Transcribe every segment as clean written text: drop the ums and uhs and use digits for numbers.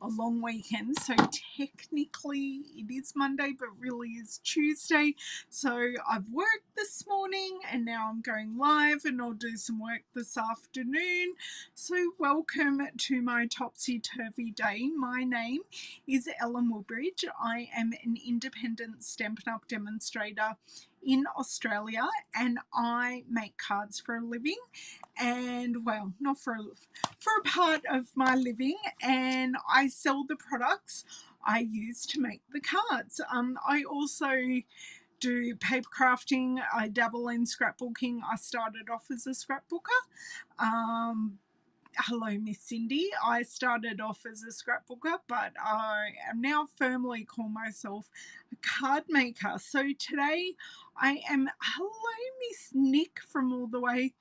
a long weekend. So technically it is Monday, but really is Tuesday. So I've worked this morning and now I'm going live and I'll do some work this afternoon. So welcome to my topsy-turvy day. My name is Ellen Woodbridge. I am an independent Stampin' Up! Demonstrator in Australia, and I make cards for a living, and well, not for a part of my living, and I sell the products I use to make the cards. I also do paper crafting. I dabble in scrapbooking. I started off as a scrapbooker. Hello, Miss Cindy. I started off as a scrapbooker, but I am now firmly call myself a card maker. So today I am, hello, Miss Nick from all the way.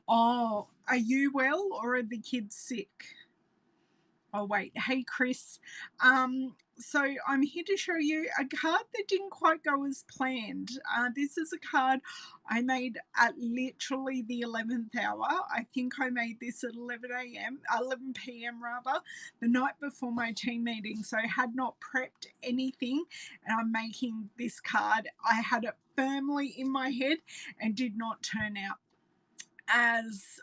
Oh, are you well or are the kids sick? Oh, wait. Hey, Chris. So I'm here to show you a card that didn't quite go as planned. This is a card I made at literally the 11th hour. I think I made this at 11 p.m. rather, the night before my team meeting. So I had not prepped anything, and I'm making this card. I had it firmly in my head and did not turn out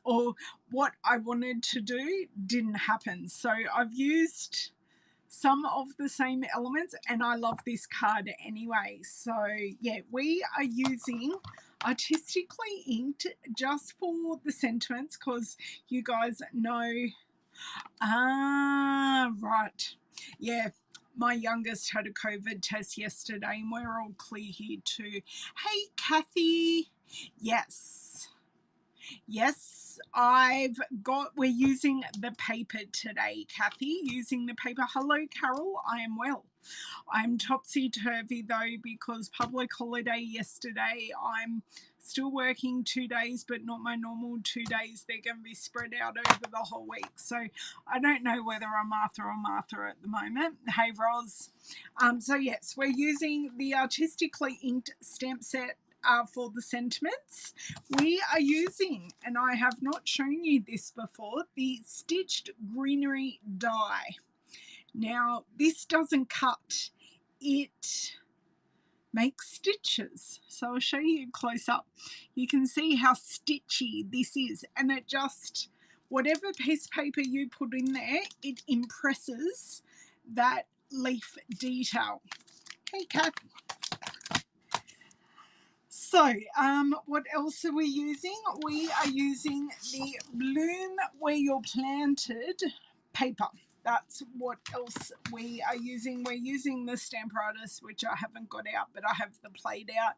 or what I wanted to do didn't happen. So I've used some of the same elements and I love this card anyway. So yeah, we are using Artistically inked just for the sentiments because you guys know. Right. Yeah. My youngest had a COVID test yesterday and we're all clear here too. Hey, Kathy. Yes, we're using the paper today, Kathy, using the paper. Hello, Carol, I am well. I'm topsy-turvy though because public holiday yesterday. I'm still working 2 days, but not my normal 2 days. They're going to be spread out over the whole week. So I don't know whether I'm Martha or Martha at the moment. Hey, Roz. So yes, we're using the Artistically inked stamp set for the sentiments. We are using, and I have not shown you this before, the stitched Greenery die. Now this doesn't cut, it makes stitches. So I'll show you close up. You can see how stitchy this is, and it just, whatever piece of paper you put in there, it impresses that leaf detail. Hey, Kath. So, what else are we using? We are using the Bloom Where You're Planted paper. That's what else we are using. We're using the Stamp Artist, which I haven't got out, but I have the played out.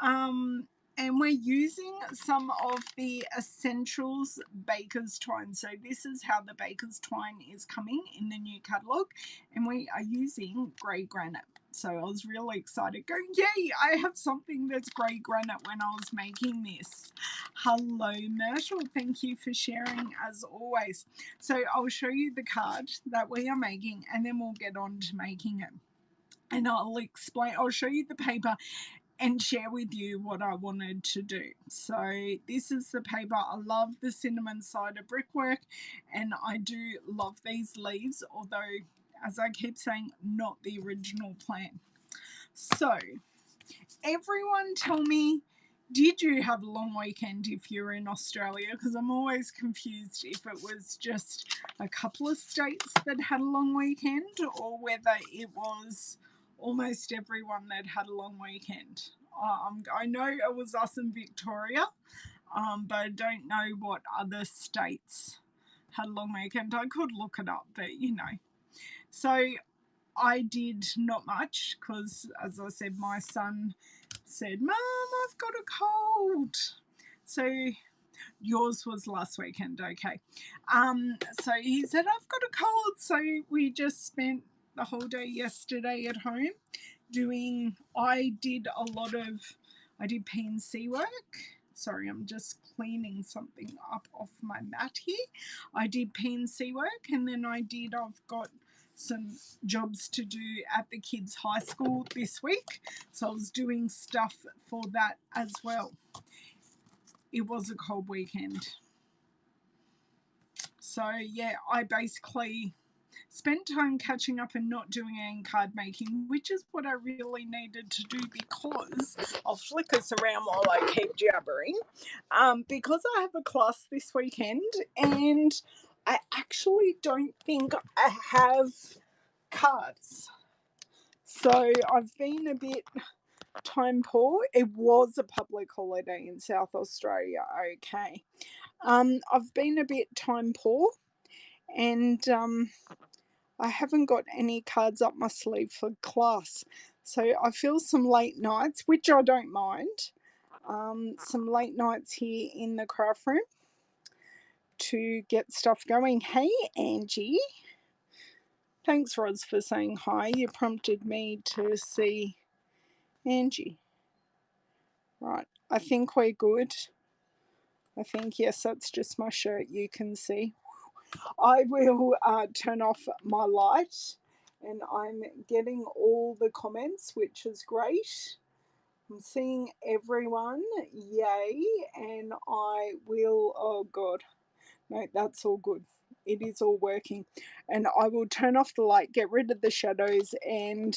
And we're using some of the Essentials Baker's Twine. So this is how the Baker's Twine is coming in the new catalogue. And we are using grey granite. So I was really excited going, yay, I have something that's grey granite when I was making this. Hello, Myrtle. Thank you for sharing as always. So I'll show you the card that we are making and then we'll get on to making it. And I'll show you the paper and share with you what I wanted to do. So this is the paper. I love the cinnamon cider brickwork and I do love these leaves, although as I keep saying, not the original plan. So everyone tell me, did you have a long weekend if you're in Australia? Because I'm always confused if it was just a couple of states that had a long weekend or whether it was almost everyone that had a long weekend. I know it was us in Victoria, but I don't know what other states had a long weekend. I could look it up, but you know. So I did not much because, as I said, my son said, Mum, I've got a cold. So yours was last weekend, okay. So he said, I've got a cold. So we just spent the whole day yesterday at home I did P&C work. Sorry, I'm just cleaning something up off my mat here. I did P&C work and then I've got some jobs to do at the kids' high school this week. So I was doing stuff for that as well. It was a cold weekend. So yeah, I basically spent time catching up and not doing any card making, which is what I really needed to do because I'll flick us around while I keep jabbering. Because I have a class this weekend and I actually don't think I have cards. So I've been a bit time poor. It was a public holiday in South Australia, okay. I've been a bit time poor and I haven't got any cards up my sleeve for class. So I feel some late nights, which I don't mind. Some late nights here in the craft room to get stuff going. Hey, Angie. Thanks, Roz, for saying hi. You prompted me to see Angie. Right, I think we're good. I think, yes, that's just my shirt you can see. I will turn off my light and I'm getting all the comments, which is great. I'm seeing everyone, yay, and I will, oh God, no, that's all good. It is all working. And I will turn off the light, get rid of the shadows and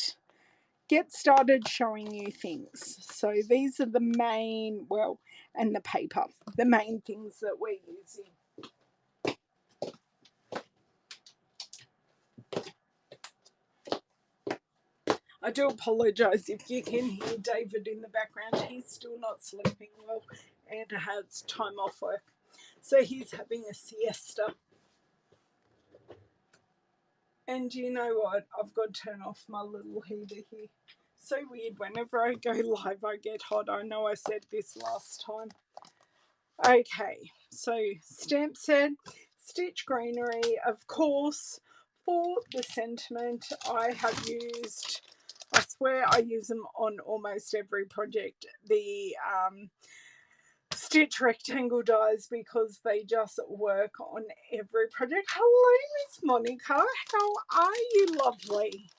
get started showing you things. So these are the main, well, and the paper, the main things that we're using. I do apologise if you can hear David in the background. He's still not sleeping well and has time off work. So he's having a siesta. And you know what? I've got to turn off my little heater here. So weird. Whenever I go live, I get hot. I know I said this last time. Okay, so stamp set, stitch greenery, of course. For the sentiment, I have used, I swear I use them on almost every project, the stitch rectangle dies because they just work on every project. Hello, Miss Monica. How are you, lovely?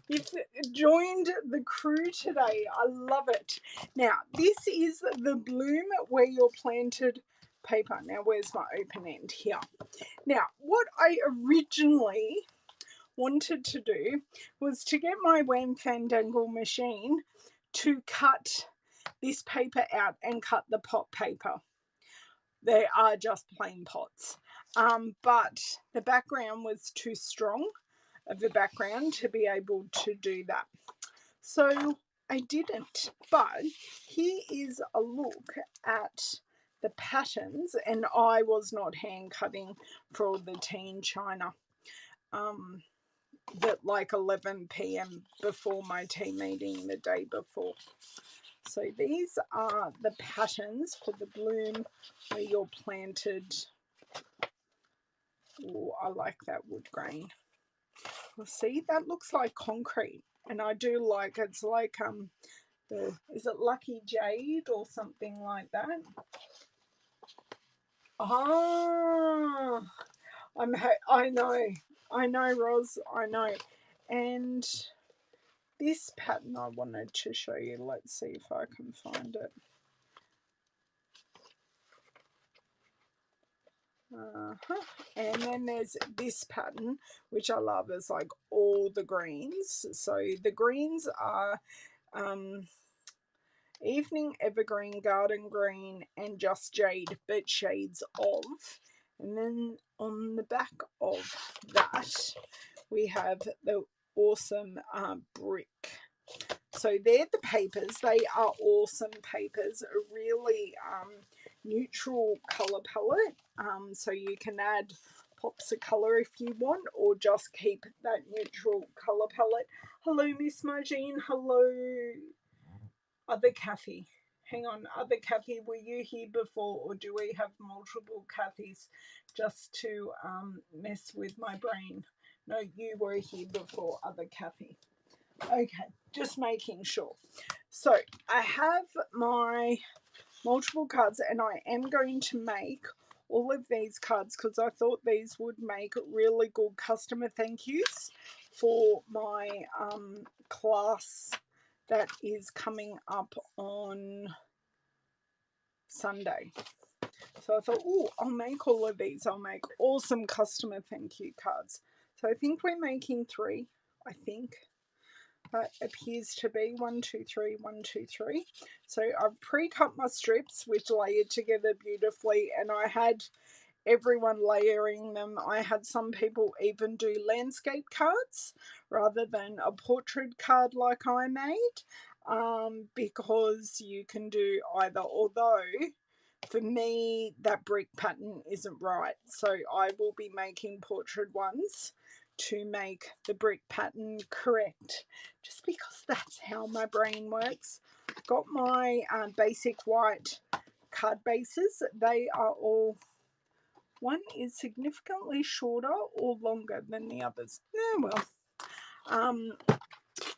You've joined the crew today. I love it. Now, this is the Bloom Where You're Planted paper. Now, where's my open end? Here. Now, what I originally wanted to do was to get my Wham Fandangle machine to cut this paper out and cut the pot paper. They are just plain pots. But the background was too strong of a background to be able to do that. So I didn't. But here is a look at the patterns, and I was not hand cutting for the tea in China. That like 11 p.m. before my tea meeting the day before. So these are the patterns for the Bloom Where You're Planted. Oh, I like that wood grain. Well, see, that looks like concrete, and I do like it's like is it Lucky Jade or something like that? Ah, I know, Roz, I know, and this pattern I wanted to show you. Let's see if I can find it. And then there's this pattern, which I love, is like all the greens. So the greens are Evening Evergreen, Garden Green, and Just Jade, but shades of. And then on the back of that, we have the awesome brick. So they're the papers. They are awesome papers. A really neutral colour palette. So you can add pops of colour if you want, or just keep that neutral colour palette. Hello, Miss Margine. Hello, other Kathy. Hang on, other Kathy, were you here before, or do we have multiple Kathys just to mess with my brain? No, you were here before, other Kathy. Okay, just making sure. So I have my multiple cards, and I am going to make all of these cards because I thought these would make really good customer thank yous for my class that is coming up on Sunday. So I thought, oh, I'll make all of these. I'll make awesome customer thank you cards. So I think we're making 3, I think. That appears to be 1, 2, 3, 1, 2, 3. So I've pre-cut my strips, which layered together beautifully, and I had everyone layering them. I had some people even do landscape cards rather than a portrait card like I made, because you can do either, although for me that brick pattern isn't right, so I will be making portrait ones to make the brick pattern correct, just because that's how my brain works. Got my basic white card bases. They are all, one is significantly shorter or longer than the others. Yeah, well,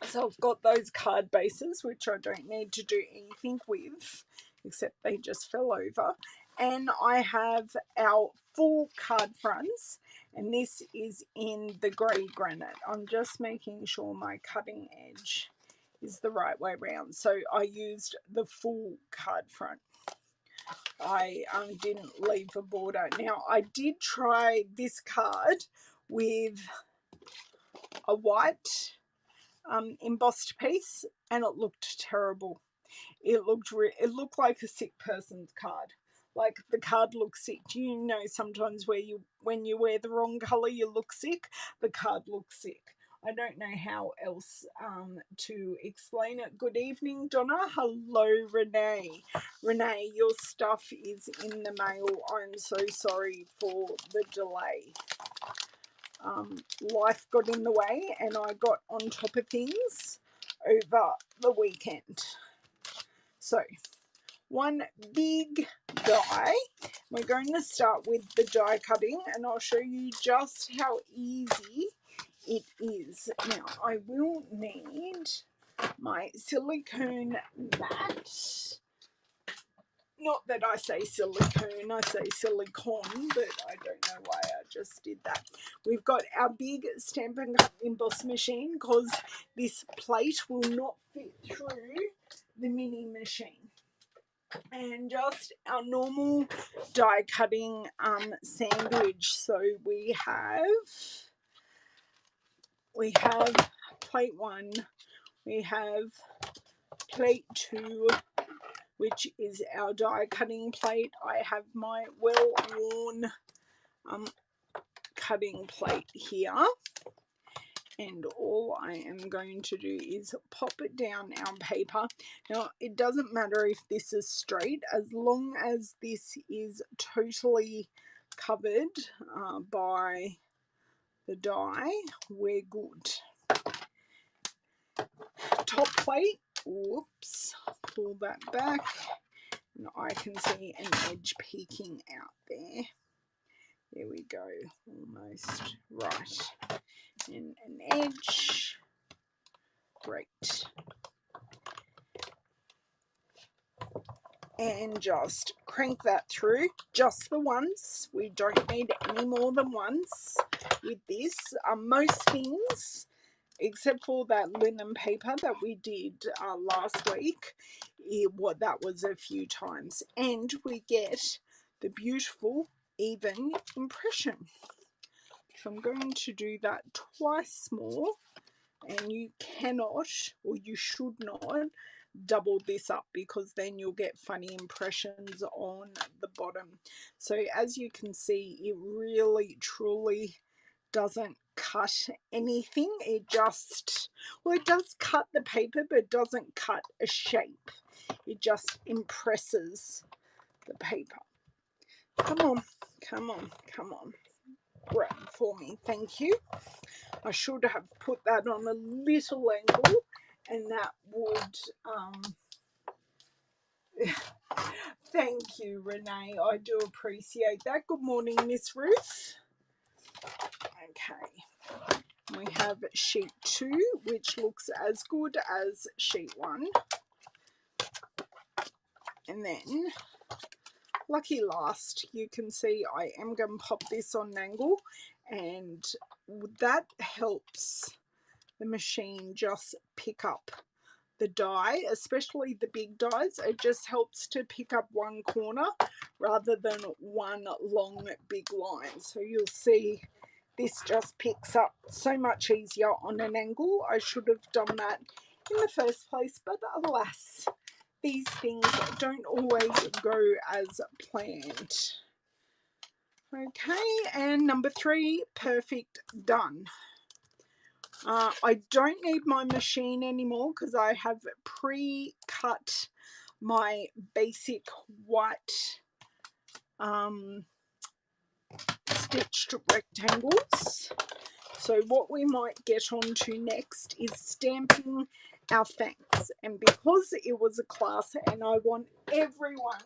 so I've got those card bases, which I don't need to do anything with, except they just fell over. And I have our full card fronts, and this is in the grey granite. I'm just making sure my cutting edge is the right way around. So I used the full card front. I didn't leave a border. Now, I did try this card with a white embossed piece, and it looked terrible. It looked like a sick person's card. Like, the card looks sick. Do you know sometimes when you wear the wrong colour you look sick? The card looks sick. I don't know how else to explain it. Good evening, Donna. Hello, Renee. Renee, your stuff is in the mail. I'm so sorry for the delay. Life got in the way and I got on top of things over the weekend. So, one big die. We're going to start with the die cutting, and I'll show you just how easy it is. Now, I will need my silicone mat. Not that I say silicone, I say silicone, but I don't know why I just did that. We've got our big Stampin' Cut emboss machine, because this plate will not fit through the mini machine. And just our normal die cutting sandwich. So we have plate 1, we have plate 2, which is our die cutting plate. I have my well-worn cutting plate here, and all I am going to do is pop it down our paper. Now, it doesn't matter if this is straight, as long as this is totally covered by the die, we're good. Top plate, whoops, pull that back, and I can see an edge peeking out there. There we go, almost right. And an edge, great. And just crank that through, just the once. We don't need any more than once with this. Most things, except for that linen paper that we did last week, that was a few times, and we get the beautiful even impression. So I'm going to do that twice more, and you cannot, or you should not, double this up, because then you'll get funny impressions on the bottom. So as you can see, it really truly doesn't cut anything. It just, well, it does cut the paper, but it doesn't cut a shape. It just impresses the paper. Come on, come on, come on. Grab for me, thank you. I should have put that on a little angle, and that would thank you, Renee. I do appreciate that. Good morning, Miss Ruth. Okay, we have sheet 2, which looks as good as sheet 1. And then, lucky last, you can see I am going to pop this on an angle, and that helps the machine just pick up the die, especially the big dies. It just helps to pick up one corner rather than one long big line. So you'll see this just picks up so much easier on an angle. I should have done that in the first place, but alas, these things don't always go as planned. Okay, and number 3, perfect, done. I don't need my machine anymore because I have pre-cut my basic white stitched rectangles. So what we might get on to next is stamping our thanks. And because it was a class and I want everyone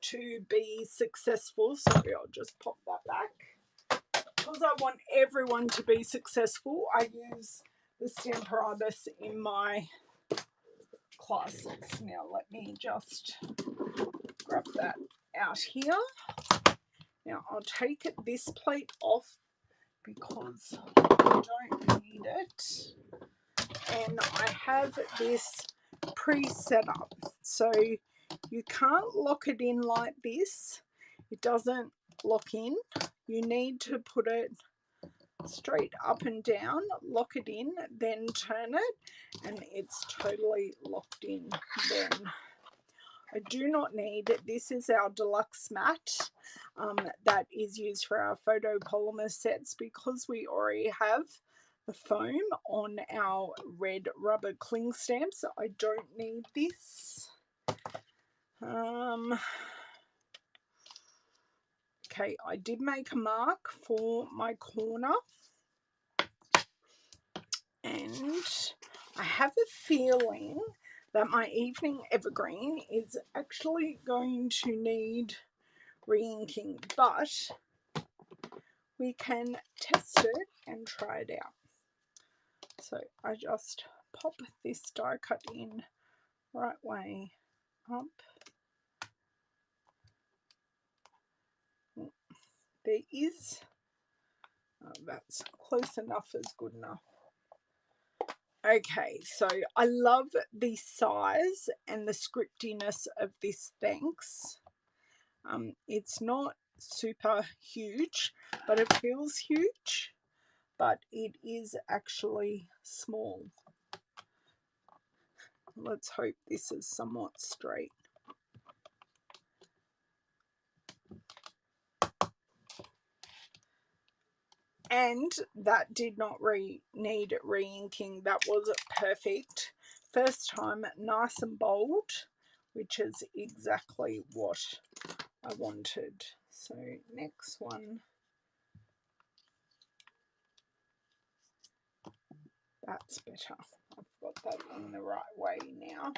to be successful, sorry, I'll just pop that back. Because I want everyone to be successful, I use the Stamparatus in my classes. Now let me just grab that out here. Now I'll take this plate off because I don't need it. And I have this pre-set up. So you can't lock it in like this. It doesn't lock in. You need to put it straight up and down, lock it in, then turn it, and it's totally locked in then. I do not need it. This is our deluxe mat that is used for our photopolymer sets because we already have the foam on our red rubber cling stamps. So I don't need this. Okay, I did make a mark for my corner. And I have a feeling that my evening evergreen is actually going to need re-inking, but we can test it and try it out. So I just pop this die cut in right way up. There is, that's close enough as good enough. Okay, so I love the size and the scriptiness of this thanks. It's not super huge, but it feels huge, but it is actually small. Let's hope this is somewhat straight. And that did not need re-inking. That was perfect. First time, nice and bold, which is exactly what I wanted. So next one. That's better. I've got that in the right way now.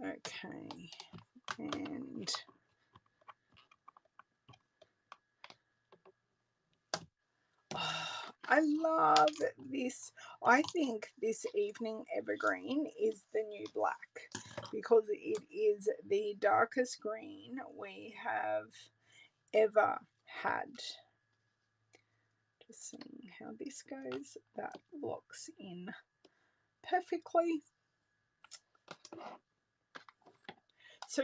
Okay, and I love this. I think this evening evergreen is the new black because it is the darkest green we have ever had. Just seeing how this goes. That locks in perfectly. So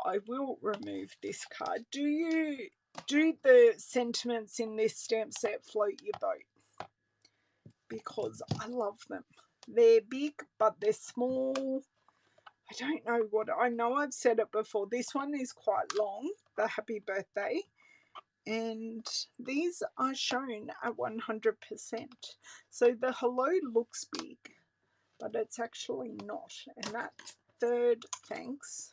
I will remove this card. Do the sentiments in this stamp set float your boat? Because I love them. They're big, but they're small. I don't know what, I know I've said it before. This one is quite long, the happy birthday. And these are shown at 100%. So the hello looks big, but it's actually not. And that third thanks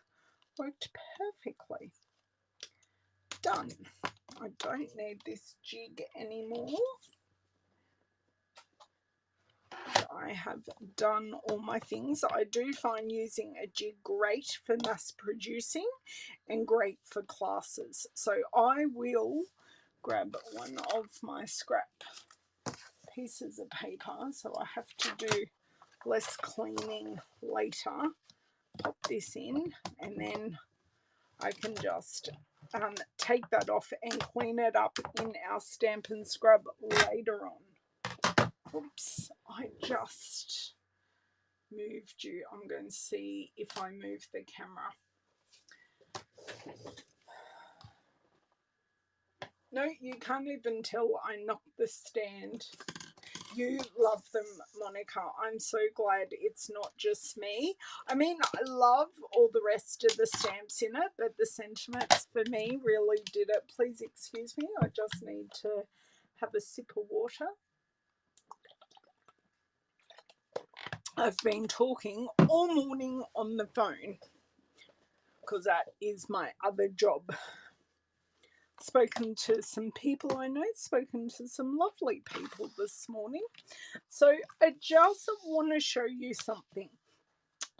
worked perfectly. Done. I don't need this jig anymore. I have done all my things. I do find using a jig great for mass producing and great for classes. So I will grab one of my scrap pieces of paper, so I have to do less cleaning later. Pop this in and then I can just take that off and clean it up in our Stampin' Scrub later on. Oops, I just moved you. I'm going to see if I move the camera. No, you can't even tell I knocked the stand. You love them, Monica. I'm so glad it's not just me. I mean, I love all the rest of the stamps in it, but the sentiments for me really did it. Please excuse me, I just need to have a sip of water. I've been talking all morning on the phone because that is my other job. Spoken to some people I know, spoken to some lovely people this morning. So I just want to show you something.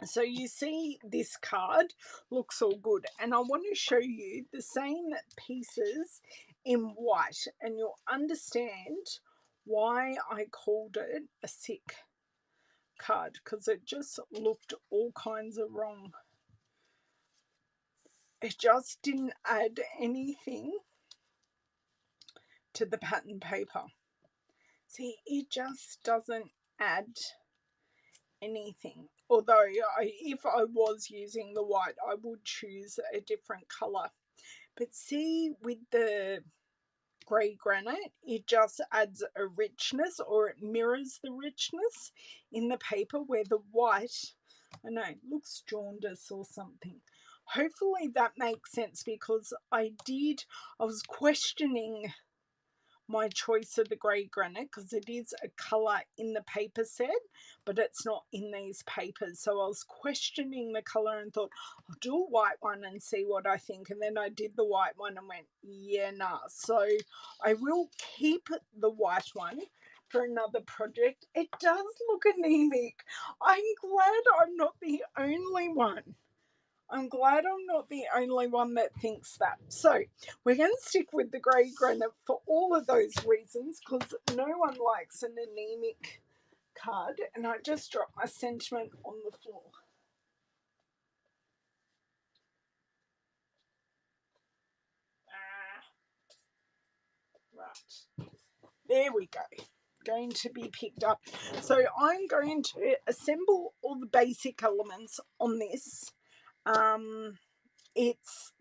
So you see this card looks all good, and I want to show you the same pieces in white, and you'll understand why I called it a sick card, because it just looked all kinds of wrong. It just didn't add anything to the pattern paper. See, it just doesn't add anything. Although if I was using the white, I would choose a different colour. But see, with the grey granite, it just adds a richness, or it mirrors the richness in the paper, where the white, I know, looks jaundiced or something. Hopefully that makes sense, because I was questioning my choice of the grey granite, because it is a colour in the paper set, but it's not in these papers. So I was questioning the colour and thought, I'll do a white one and see what I think. And then I did the white one and went, yeah, nah. So I will keep the white one for another project. It does look anemic. I'm glad I'm not the only one. I'm glad I'm not the only one that thinks that. So we're going to stick with the grey granite for all of those reasons, because no one likes an anemic card. And I just dropped my sentiment on the floor. Right. There we go. Going to be picked up. So I'm going to assemble all the basic elements on this.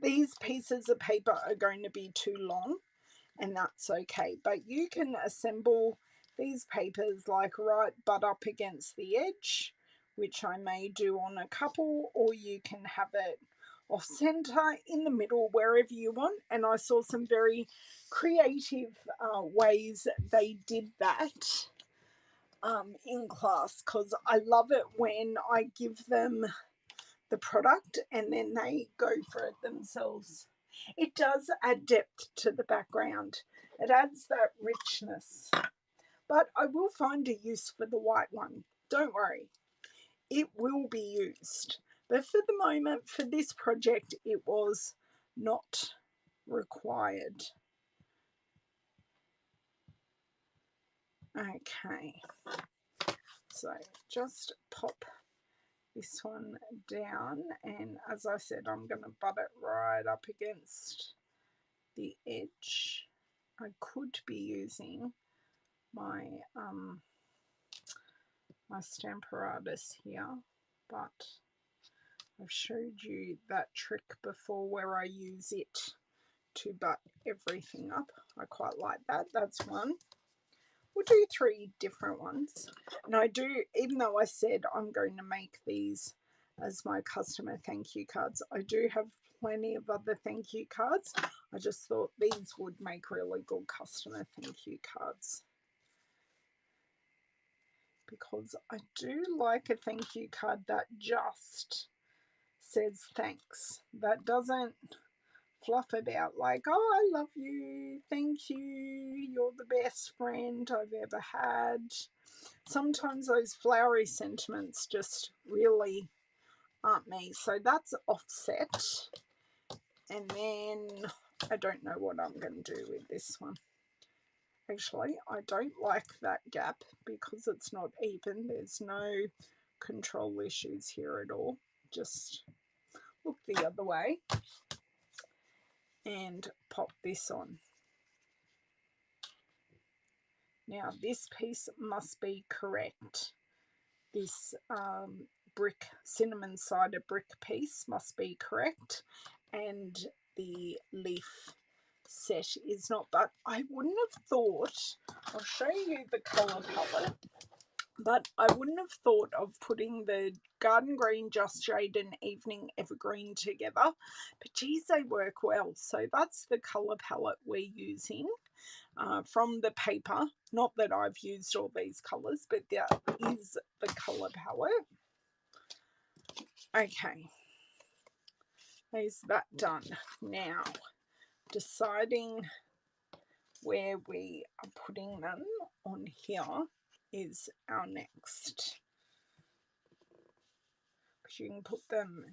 These pieces of paper are going to be too long, and that's okay, but you can assemble these papers like right butt up against the edge, which I may do on a couple, or you can have it off center in the middle, wherever you want. And I saw some very creative ways they did that in class, because I love it when I give them the product and then they go for it themselves. It does add depth to the background. It adds that richness. But I will find a use for the white one. Don't worry. It will be used. But for the moment, for this project, it was not required. Okay. So just pop this one down, and as I said, I'm going to butt it right up against the edge. I could be using my my Stamparatus here, but I've showed you that trick before where I use it to butt everything up. I quite like that. That's one. We'll do 3 different ones. And I do, even though I said I'm going to make these as my customer thank you cards, I do have plenty of other thank you cards. I just thought these would make really good customer thank you cards, because I do like a thank you card that just says thanks, that doesn't fluff about like, oh, I love you, thank you, you're the best friend I've ever had. Sometimes those flowery sentiments just really aren't me. So that's offset. And then I don't know what I'm going to do with this one. Actually, I don't like that gap because it's not even. There's no control issues here at all. Just look the other way and pop this on. Now this piece must be correct. This brick, cinnamon cider brick piece must be correct. and the leaf set is not, but I wouldn't have thought, I'll show you the colour palette, but I wouldn't have thought of putting the Garden Green, Just Shade and Evening Evergreen together, but geez, they work well. So that's the colour palette we're using from the paper. Not that I've used all these colours, but that is the colour palette. Okay, is that done? Now, deciding where we are putting them on here is our next. Because you can put them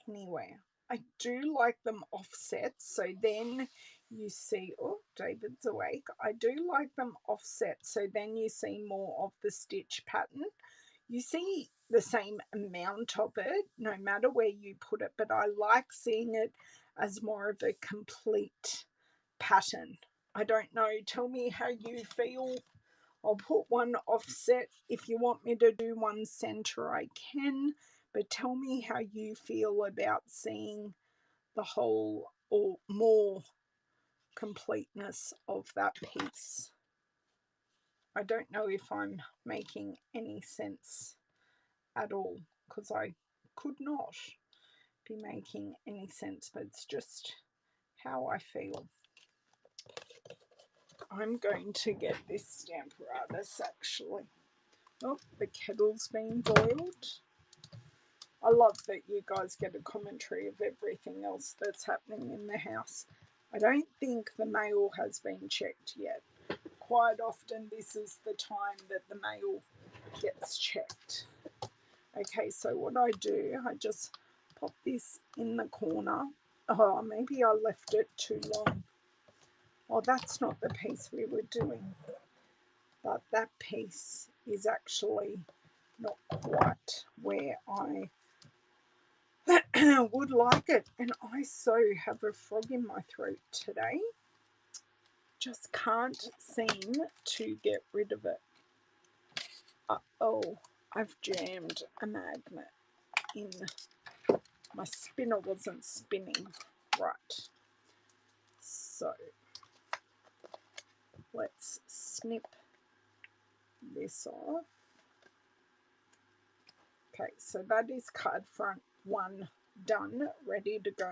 anywhere. I do like them offset, so then you see, oh, David's awake. I do like them offset, so then you see more of the stitch pattern. You see the same amount of it no matter where you put it, but I like seeing it as more of a complete pattern. I don't know, tell me how you feel. I'll put one offset. If you want me to do one center, I can, but tell me how you feel about seeing the whole or more completeness of that piece. I don't know if I'm making any sense at all, because I could not be making any sense, but it's just how I feel. I'm going to get this Stamparatus actually. Oh, the kettle's been boiled. I love that you guys get a commentary of everything else that's happening in the house. I don't think the mail has been checked yet. Quite often this is the time that the mail gets checked. Okay, so what I do, I just pop this in the corner. Oh, maybe I left it too long. Oh, that's not the piece we were doing. But that piece is actually not quite where I would like it. And I so have a frog in my throat today. Just can't seem to get rid of it. Oh, I've jammed a magnet in. My spinner wasn't spinning right. So let's snip this off. Okay, so that is card front 1 done, ready to go.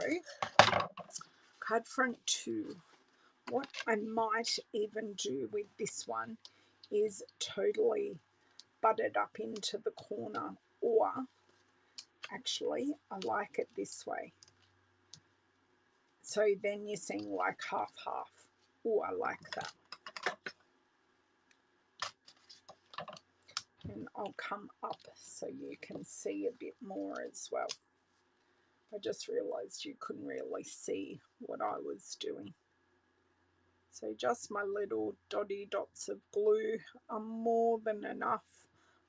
Card front 2. What I might even do with this one is totally butt it up into the corner, or actually I like it this way. So then you're seeing like half. Oh, I like that. And I'll come up so you can see a bit more as well. I just realized you couldn't really see what I was doing. So just my little dotty dots of glue are more than enough.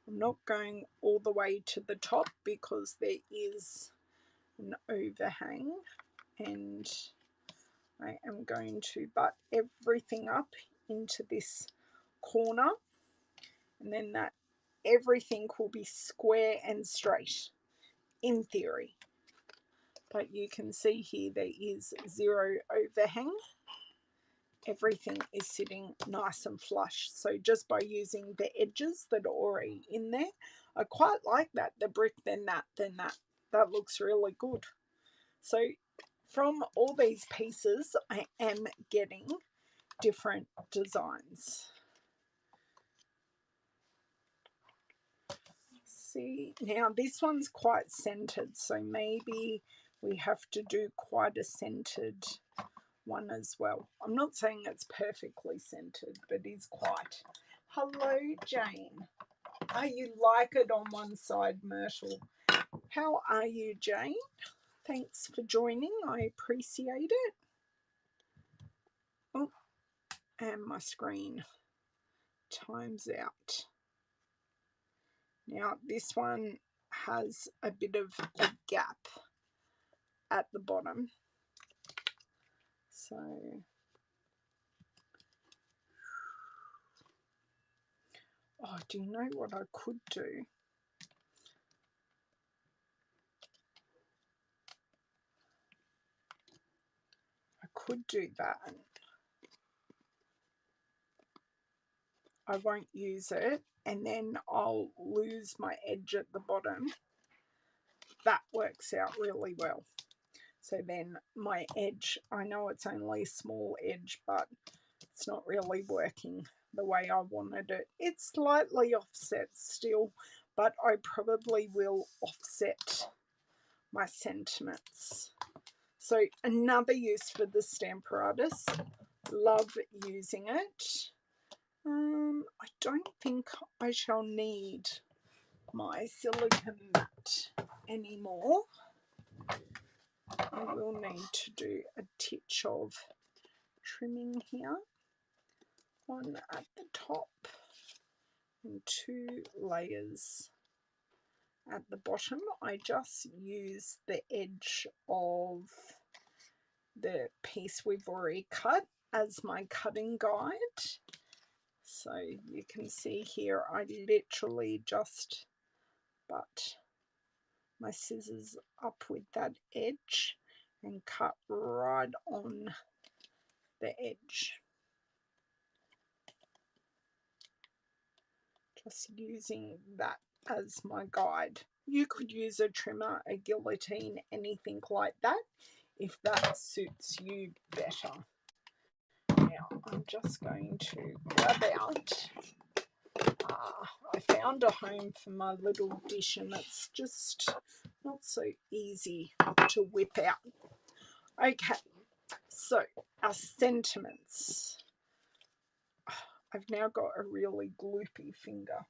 I'm not going all the way to the top because there is an overhang, and I am going to butt everything up into this corner, and then that everything will be square and straight in theory. But you can see here there is zero overhang. Everything is sitting nice and flush. So just by using the edges that are already in there, I quite like that. The brick, then that. That looks really good. So from all these pieces, I am getting different designs. See, now this one's quite centered, so maybe we have to do quite a centered one as well. I'm not saying it's perfectly centered, but it's quite. Hello, Jane. Oh, you like it on one side, Myrtle. How are you, Jane? Thanks for joining. I appreciate it. Oh, and my screen times out. Now, this one has a bit of a gap at the bottom. So, oh, do you know what I could do? could do that. I won't use it, and then I'll lose my edge at the bottom. That works out really well. So then my edge, I know it's only a small edge, but it's not really working the way I wanted it. It's slightly offset still, but I probably will offset my sentiments. So another use for the Stamper Artist. Love using it. I don't think I shall need my silicone mat anymore. I will need to do a titch of trimming here. One at the top and 2 layers at the bottom. I just use the edge of the piece we've already cut as my cutting guide. So you can see here I literally just butt my scissors up with that edge and cut right on the edge. Just using that as my guide. You could use a trimmer, a guillotine, anything like that if that suits you better. Now I'm just going to grab out, I found a home for my little dish and it's just not so easy to whip out. Okay, so our sentiments. I've now got a really gloopy finger.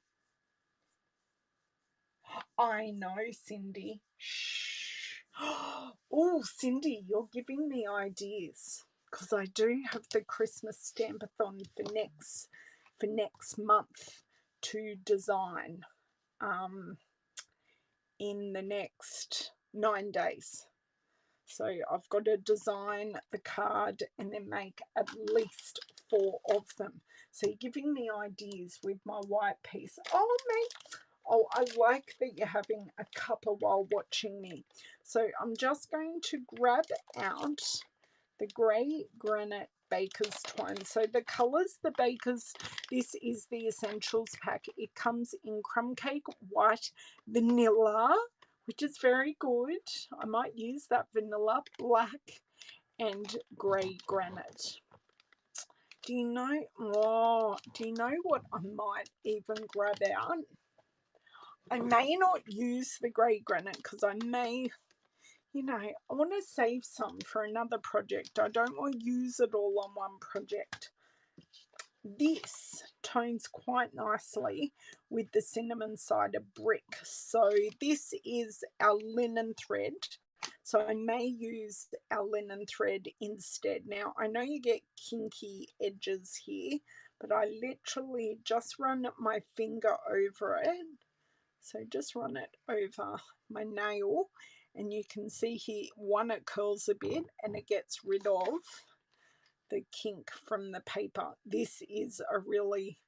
I know, Cindy. Shh. Oh, Cindy, you're giving me ideas because I do have the Christmas Stampathon for next month to design in the next 9 days. So I've got to design the card and then make at least 4 of them. So you're giving me ideas with my white piece. Oh, mate. Oh, I like that you're having a cuppa while watching me. So I'm just going to grab out the grey granite baker's twine. So the colours, the baker's, this is the essentials pack. It comes in crumb cake, white, vanilla, which is very good. I might use that vanilla, black, and grey granite. Do you know what I might even grab out? I may not use the grey granite because I may, I want to save some for another project. I don't want to use it all on one project. This tones quite nicely with the cinnamon cider brick. So this is our linen thread. So I may use our linen thread instead. Now, I know you get kinky edges here, but I literally just run my finger over it. So just run it over my nail and you can see here, one, it curls a bit and it gets rid of the kink from the paper. This is a really,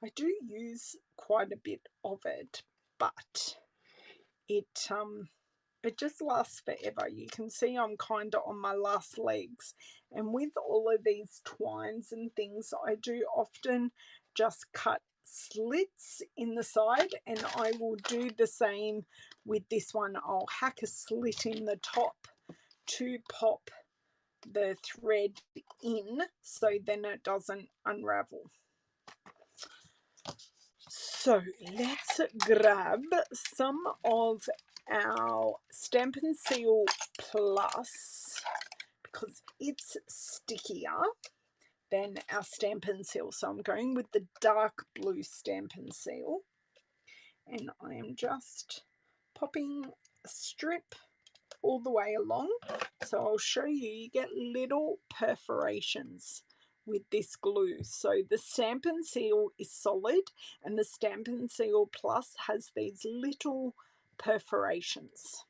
I do use quite a bit of it, but it just lasts forever. You can see I'm kind of on my last legs, and with all of these twines and things, I do often just cut slits in the side, and I will do the same with this one. I'll hack a slit in the top to pop the thread in so then it doesn't unravel. So let's grab some of our Stampin' Seal Plus because it's stickier than our Stampin' Seal. So I'm going with the dark blue Stampin' Seal, and I am just popping a strip all the way along. So I'll show you, you get little perforations with this glue. So the Stampin' Seal is solid and the Stampin' Seal Plus has these little perforations.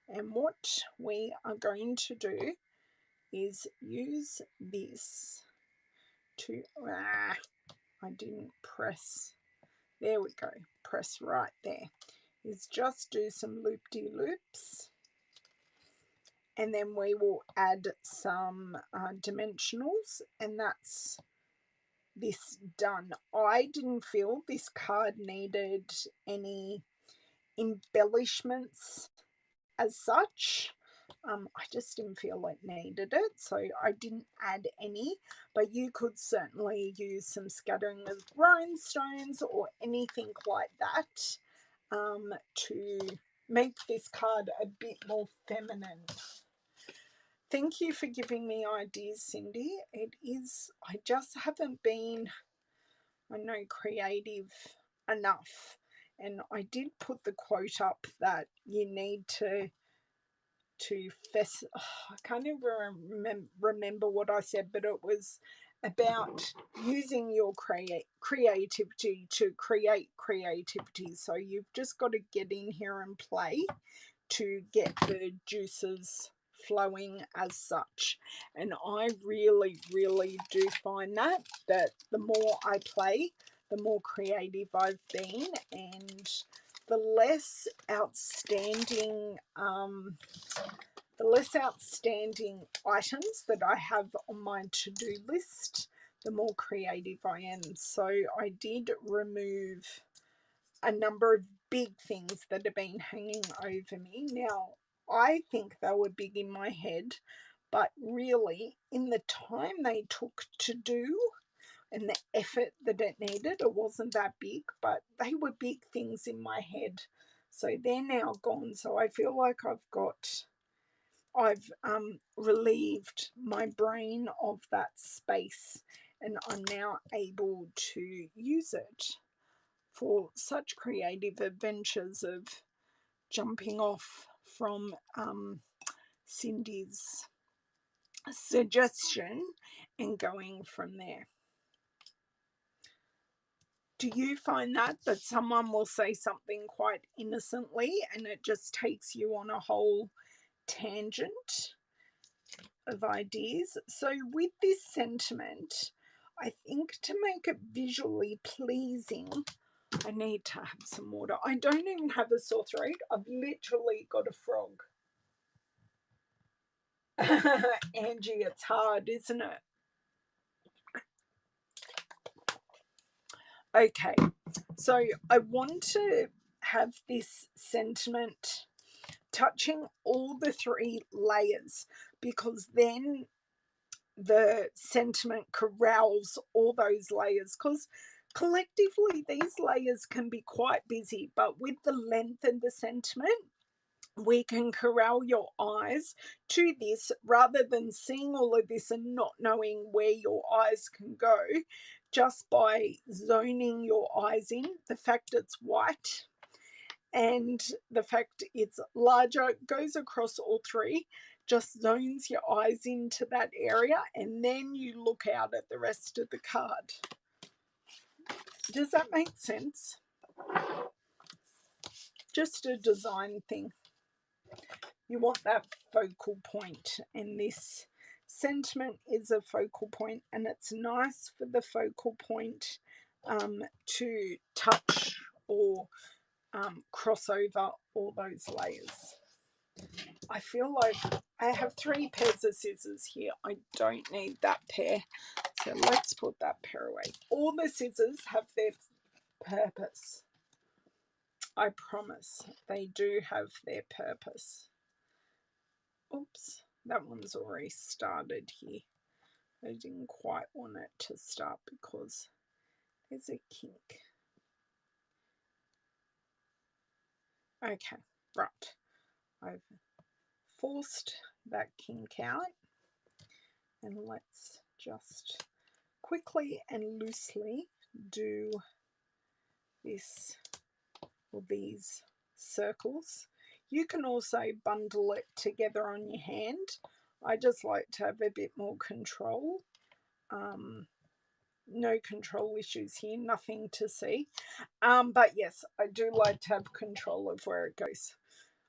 And what we are going to do is use this to, I didn't press, there we go, press right there, is just do some loop-de-loops and then we will add some dimensionals, and that's this done. I didn't feel this card needed any embellishments as such. I just didn't feel it needed it, so I didn't add any, but you could certainly use some scattering of rhinestones or anything like that to make this card a bit more feminine. Thank you for giving me ideas, Cindy. It is, I just haven't been, I know, creative enough. And I did put the quote up that you need to I can't even remember what I said, but it was about using your creativity to create creativity. So you've just got to get in here and play to get the juices flowing as such. And I really, really do find that the more I play, the more creative I've been, and the less outstanding items that I have on my to-do list, the more creative I am. So I did remove a number of big things that have been hanging over me. Now, I think they were big in my head, but really, in the time they took to do and the effort that it needed, it wasn't that big, but they were big things in my head. So they're now gone. So I feel like I've relieved my brain of that space, and I'm now able to use it for such creative adventures of jumping off from Cindy's suggestion and going from there. Do you find that someone will say something quite innocently and it just takes you on a whole tangent of ideas? So with this sentiment, I think to make it visually pleasing, I need to have some water. I don't even have a sore throat. I've literally got a frog. Angie, it's hard, isn't it? Okay, so I want to have this sentiment touching all the three layers, because then the sentiment corrals all those layers, because collectively these layers can be quite busy, but with the length of the sentiment, we can corral your eyes to this rather than seeing all of this and not knowing where your eyes can go, just by zoning your eyes in. The fact it's white and the fact it's larger, goes across all three, just zones your eyes into that area, and then you look out at the rest of the card. Does that make sense? Just a design thing. You want that focal point, and this sentiment is a focal point, and it's nice for the focal point to touch or cross over all those layers. I feel like I have 3 pairs of scissors here. I don't need that pair, so let's put that pair away. All the scissors have their purpose. I promise they do have their purpose. Oops, that one's already started here. I didn't quite want it to start because there's a kink. Okay, right. I've forced that kink out, and let's just quickly and loosely do this, or these circles. You can also bundle it together on your hand. I just like to have a bit more control. No control issues here, nothing to see. But yes, I do like to have control of where it goes.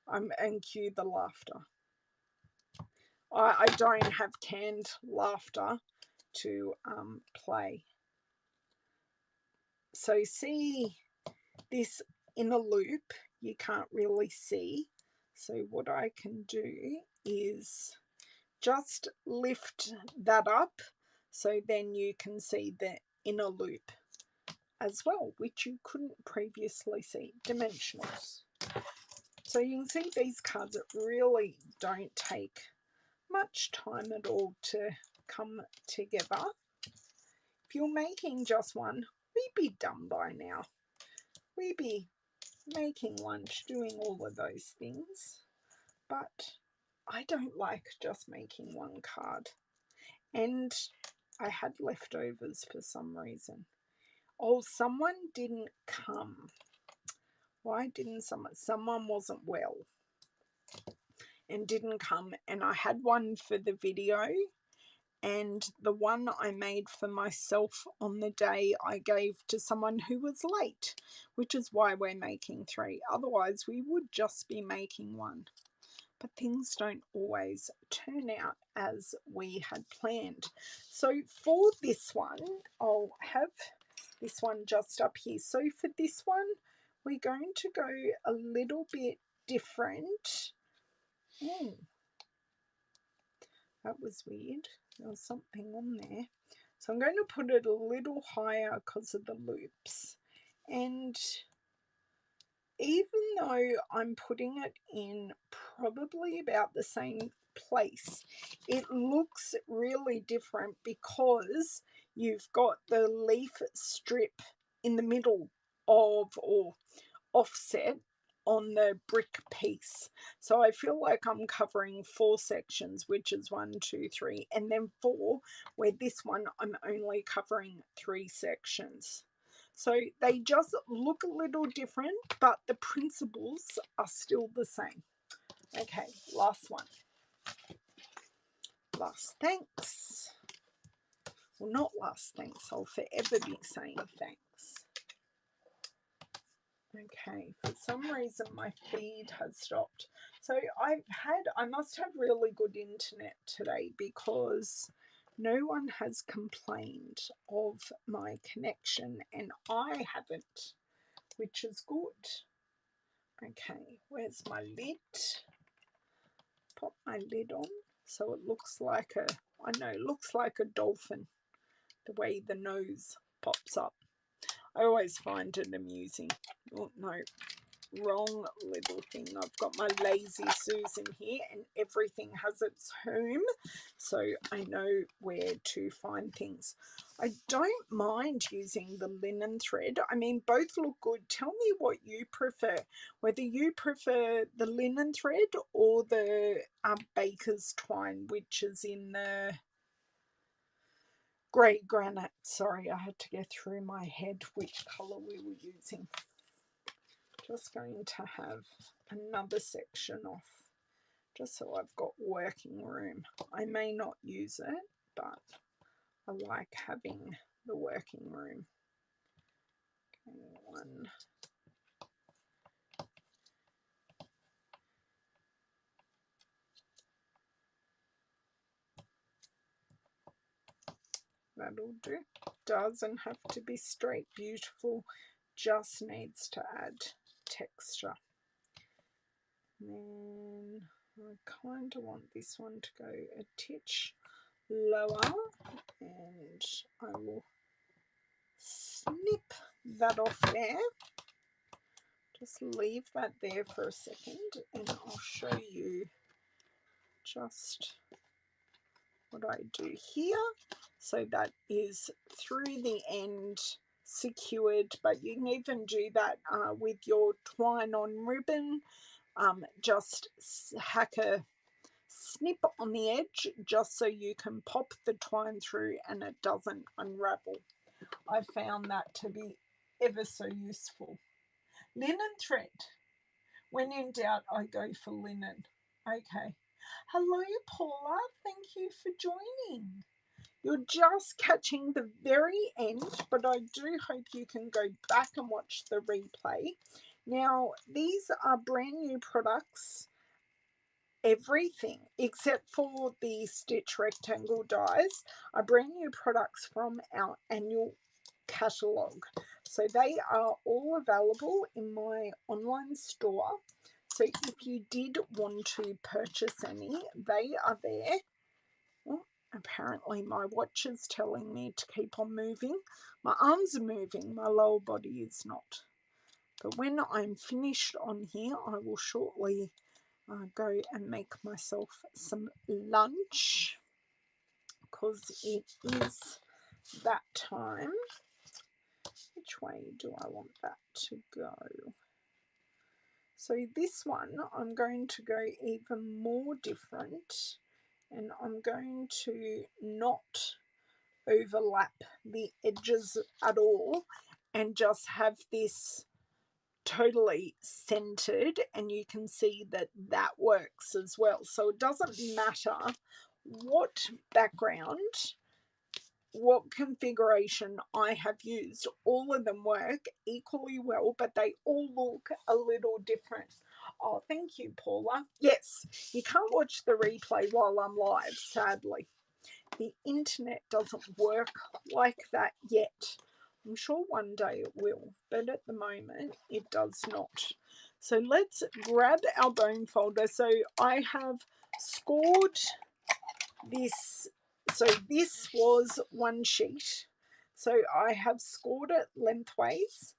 And cue the laughter. I don't have canned laughter to play. So see this inner loop, you can't really see. So what I can do is just lift that up so then you can see the inner loop as well, which you couldn't previously see. Dimensionals. So you can see these cards really don't take much time at all to come together. If you're making just one, we'd be done by now. We'd be making lunch, doing all of those things. But I don't like just making one card. And I had leftovers for some reason. Oh, someone didn't come. Why didn't someone? Someone wasn't well and didn't come. And I had one for the video. And the one I made for myself on the day I gave to someone who was late, which is why we're making 3. Otherwise, we would just be making 1. But things don't always turn out as we had planned. So for this one, I'll have this one just up here. So for this one, we're going to go a little bit different. That was weird. There was something on there. So I'm going to put it a little higher because of the loops. And even though I'm putting it in probably about the same place, it looks really different because you've got the leaf strip in the middle of, or offset on the brick piece. So I feel like I'm covering 4 sections, which is 1, 2, 3, and then 4, where this one I'm only covering 3 sections. So they just look a little different, but the principles are still the same. Okay, last one. Last thanks. Well, not last thanks. I'll forever be saying thanks. Okay, for some reason my feed has stopped. So I must have really good internet today because no one has complained of my connection and I haven't, which is good. Okay, where's my lid? Pop my lid on so it looks like it looks like a dolphin, the way the nose pops up. I always find it amusing. Oh no, wrong little thing. I've got my Lazy Susan here and everything has its home, so I know where to find things. I don't mind using the linen thread. I mean, both look good. Tell me what you prefer, whether you prefer the linen thread or the baker's twine, which is in the grey granite. Sorry, I had to get through my head which colour we were using. Just going to have another section off just so I've got working room. I may not use it, but I like having the working room. Okay, 1. That'll do. Doesn't have to be straight beautiful, just needs to add texture. And then I kind of want this one to go a titch lower, and I will snip that off there. Just leave that there for a second and I'll show you just what I do here. So that is through the end secured, but you can even do that with your twine on ribbon. Just hack a snip on the edge just so you can pop the twine through and it doesn't unravel. I found that to be ever so useful. Linen thread. When in doubt, I go for linen. Okay. Hello, Paula. Thank you for joining. You're just catching the very end, but I do hope you can go back and watch the replay. Now, these are brand new products. Everything except for the stitch rectangle dies are brand new products from our annual catalogue. So they are all available in my online store. So if you did want to purchase any, they are there. Well, apparently my watch is telling me to keep on moving. My arms are moving, my lower body is not. But when I'm finished on here, I will shortly go and make myself some lunch, because it is that time. Which way do I want that to go? So this one, I'm going to go even more different, and I'm going to not overlap the edges at all and just have this totally centered, and you can see that that works as well. So it doesn't matter what background, what configuration I have used, all of them work equally well, but they all look a little different. Oh, thank you, Paula. Yes, you can't watch the replay while I'm live, sadly. The internet doesn't work like that yet. I'm sure one day it will, but at the moment it does not. So let's grab our bone folder. So I have scored this. So this was one sheet. So I have scored it lengthways,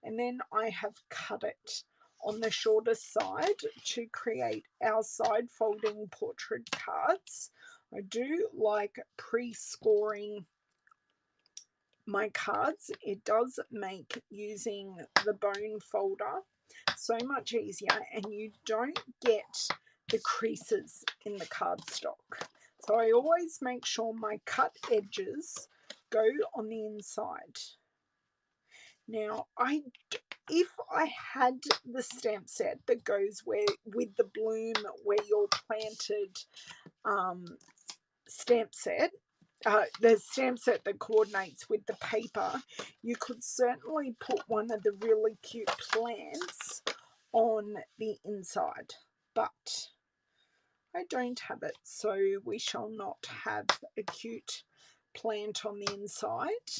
and then I have cut it on the shorter side to create our side folding portrait cards. I do like pre-scoring my cards. It does make using the bone folder so much easier, and you don't get the creases in the cardstock. So I always make sure my cut edges go on the inside. Now, if I had the stamp set that goes with the bloom where you're planted stamp set, the stamp set that coordinates with the paper, you could certainly put one of the really cute plants on the inside, but I don't have it, so we shall not have a cute plant on the inside.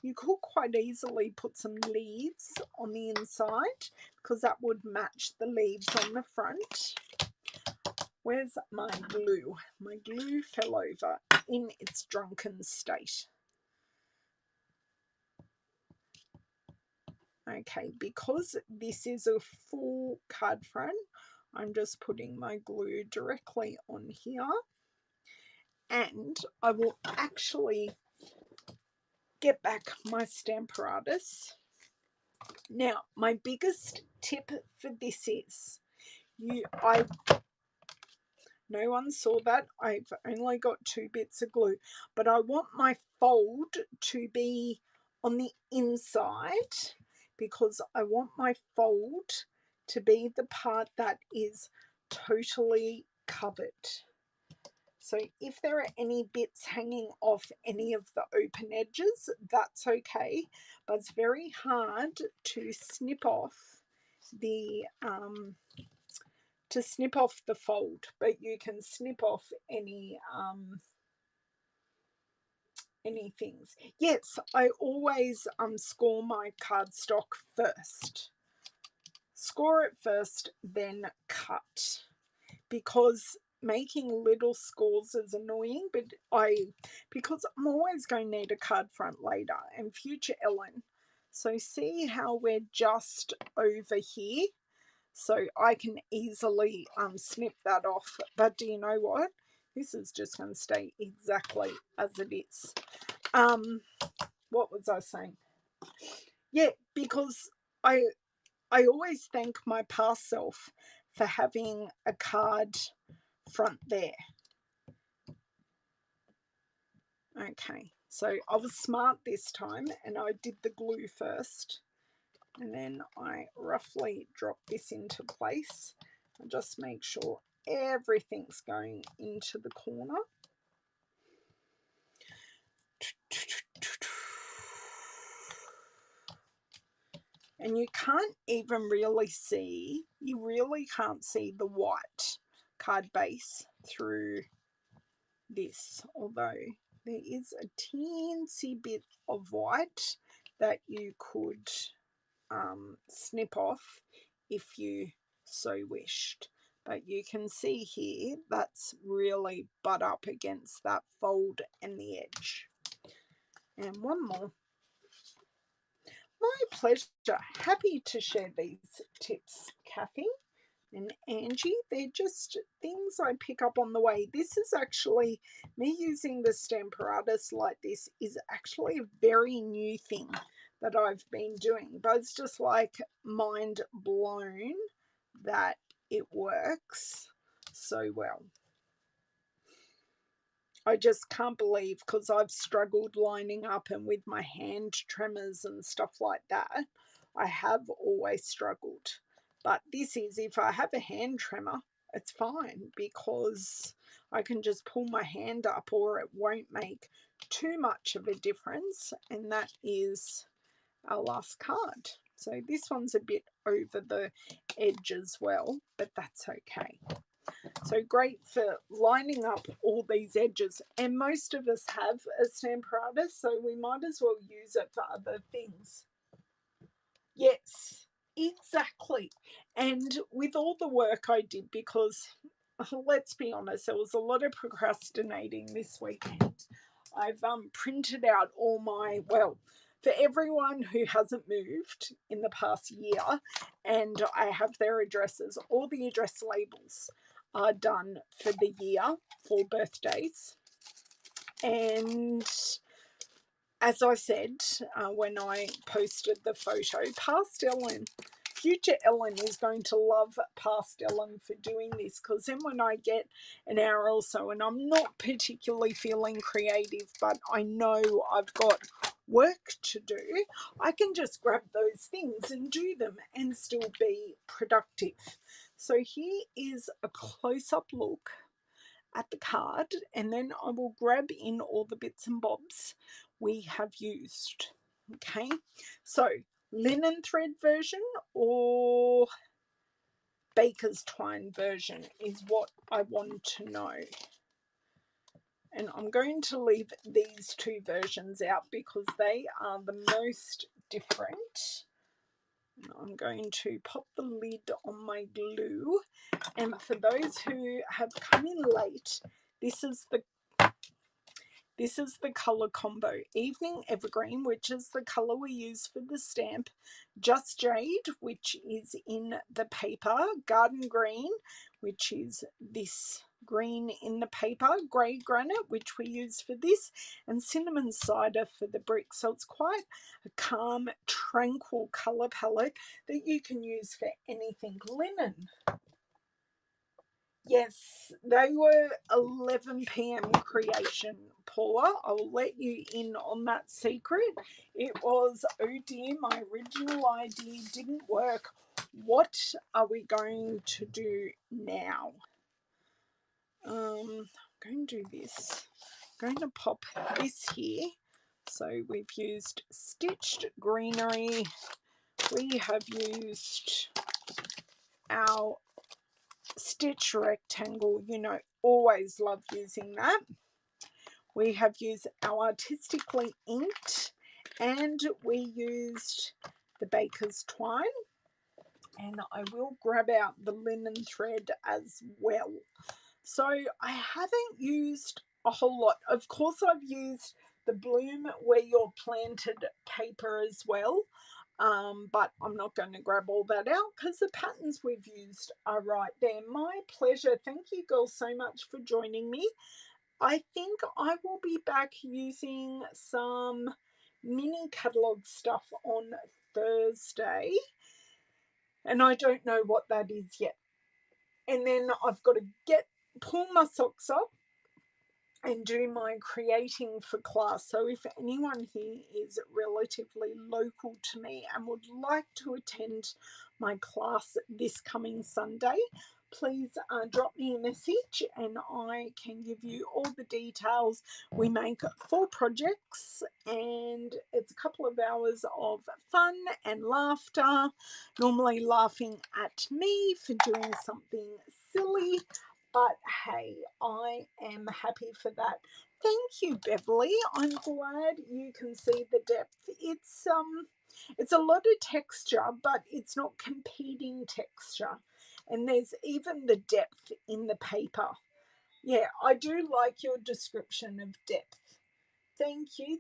You could quite easily put some leaves on the inside, because that would match the leaves on the front. Where's my glue? My glue fell over in its drunken state. Okay, because this is a full card front, I'm just putting my glue directly on here, and I will actually get back my Stamparatus. Now, my biggest tip for this is, no one saw that, I've only got 2 bits of glue, but I want my fold to be on the inside, because I want my fold to be the part that is totally covered. So if there are any bits hanging off any of the open edges, that's okay, but it's very hard to snip off the fold, but you can snip off any things. Yes, I always score my cardstock first. Score it first, then cut, because making little scores is annoying, but because I'm always going to need a card front later and future Ellen. So see how we're just over here? So I can easily snip that off. But do you know what? This is just going to stay exactly as it is. What was I saying? Yeah, because I always thank my past self for having a card front there. Okay, so I was smart this time, and I did the glue first, and then I roughly drop this into place and just make sure everything's going into the corner. And you can't even really see, you really can't see the white card base through this, although there is a teensy bit of white that you could snip off if you so wished. But you can see here, that's really butt up against that fold and the edge. And one more. My pleasure. Happy to share these tips, Kathy and Angie. They're just things I pick up on the way. This is actually, me using the Stamparatus like this is actually a very new thing that I've been doing. But it's just like mind blown that it works so well. I just can't believe, because I've struggled lining up and with my hand tremors and stuff like that, I have always struggled. But this is, if I have a hand tremor, it's fine because I can just pull my hand up or it won't make too much of a difference. And that is our last card. So this one's a bit over the edge as well, but that's okay. So great for lining up all these edges. And most of us have a Stamparatus, so we might as well use it for other things. Yes, exactly. And with all the work I did, because let's be honest, there was a lot of procrastinating this weekend. I've printed out all my, well, for everyone who hasn't moved in the past year, and I have their addresses, all the address labels are done for the year for birthdays. And as I said, when I posted the photo, past Ellen, future Ellen is going to love past Ellen for doing this, because then when I get an hour or so and I'm not particularly feeling creative, but I know I've got work to do, I can just grab those things and do them and still be productive. So here is a close-up look at the card, and then I will grab in all the bits and bobs we have used. Okay, so linen thread version or baker's twine version is what I want to know. And I'm going to leave these two versions out because they are the most different. I'm going to pop the lid on my glue. And for those who have come in late, this is the colour combo. Evening Evergreen, which is the colour we use for the stamp. Just Jade, which is in the paper. Garden Green, which is this green in the paper. Grey Granite, which we use for this. And Cinnamon Cider for the brick. So it's quite a calm, tranquil colour palette that you can use for anything. Linen. Yes, they were 11 p.m. creation, Paula. I will let you in on that secret. It was, oh dear, my original idea didn't work. What are we going to do now? I'm going to do this. I'm going to pop this here. So we've used Stitched Greenery. We have used our stitch rectangle, you know, always love using that. We have used our Artistically inked, and we used the baker's twine, and I will grab out the linen thread as well. So I haven't used a whole lot. Of course, I've used the Bloom Where You're Planted paper as well. But I'm not going to grab all that out because the patterns we've used are right there. My pleasure. Thank you girls so much for joining me. I think I will be back using some mini catalogue stuff on Thursday, and I don't know what that is yet. And then I've got to pull my socks up and do my creating for class. So if anyone here is relatively local to me and would like to attend my class this coming Sunday, please drop me a message and I can give you all the details. We make 4 projects and it's a couple of hours of fun and laughter, normally laughing at me for doing something silly. But hey, I am happy for that. Thank you, Beverly. I'm glad you can see the depth. It's a lot of texture, but it's not competing texture. And there's even the depth in the paper. Yeah, I do like your description of depth. Thank you,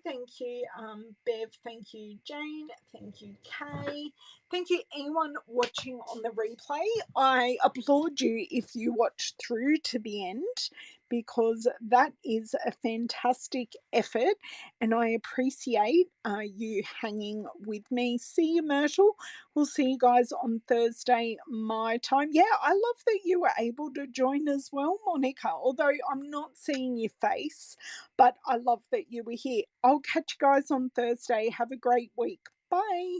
Bev. Thank you, Jane. Thank you, Kay. Thank you, anyone watching on the replay. I applaud you if you watch through to the end because that is a fantastic effort, and I appreciate you hanging with me. See you, Myrtle. We'll see you guys on Thursday, my time. Yeah, I love that you were able to join as well, Monica, although I'm not seeing your face. But I love that you were here. I'll catch you guys on Thursday. Have a great week. Bye.